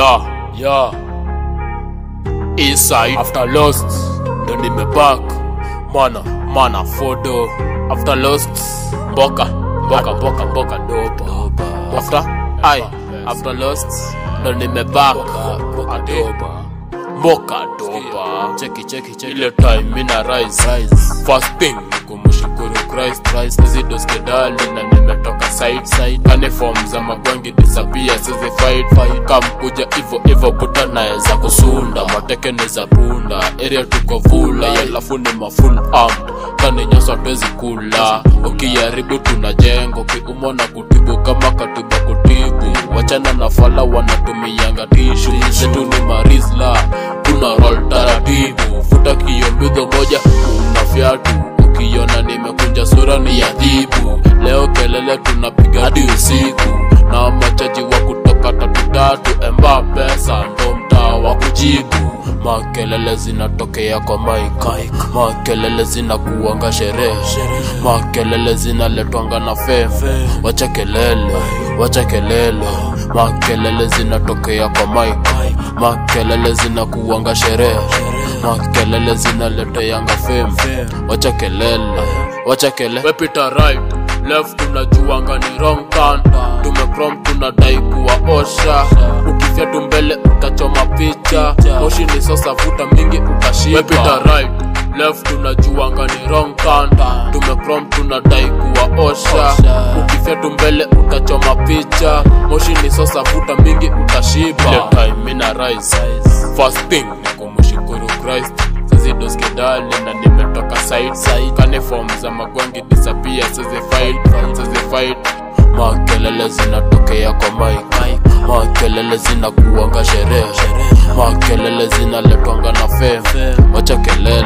Yeah. Inside after lost, ndo nimeback. Mana photo after lost. Mboka dopa. After lost, ndo nimeback. Mboka dopa. Check. Ile time mina rise. First thing kumshukuru Christ. Zido skedali na nimetoka side. Kane form za magwangi disappear. Sizi fight. Kamkuja ivo puta naeza kusunda. Mateke neza punda. Area tuko vula. Yalafu ni mafull armed. Kane nyaswa twezi kula. Ukiyaribu tunajengo. Kiumona kutibu kama katiba kutibu. Wachana na fala wanatumiyanga tishu. Zetu ni marizla. Tuna roll taratibu. Futa kiyombido moja. Una fiatu. Ukiona nimekunja sura ni adhibu. Leo kelele tunapiga hadi usiku. Na machaji wa kutoka tatu emba pesa ndo mtaa wa kujibu. Makelele zinatokea kwa mic. Makelele zinakuanga sherehe. Makelele zinaletwanga na fame. Wacha kelele. Makelele zinatokea kwa mic. Makelele zinakuanga sherehe. Makelele zinaleteanga fame. Wacha kelele. Wepita right, left tunajuanga ni wrong turn. Tumecrom tunadai kuwaosha. Ukifia tumbele utachoma picha. Moshi ni sosa vuta mingi utashiba. Wepita right, left tunajuanga ni wrong turn. Tumecrom tunadai kuwaosha. Ukifia tumbele utachoma picha. Moshi ni sosa vuta mingi utashiba. Ile time mina rise. First thing kumshukuru Christ. Zido skedali na nimetoka side. Kane form za magwangi disappear. Sizi fight. Makelele zinatokea kwa mic. Makelele zinakuanga sherehe. Makelele zinaletwanga na fame. Wacha kelele.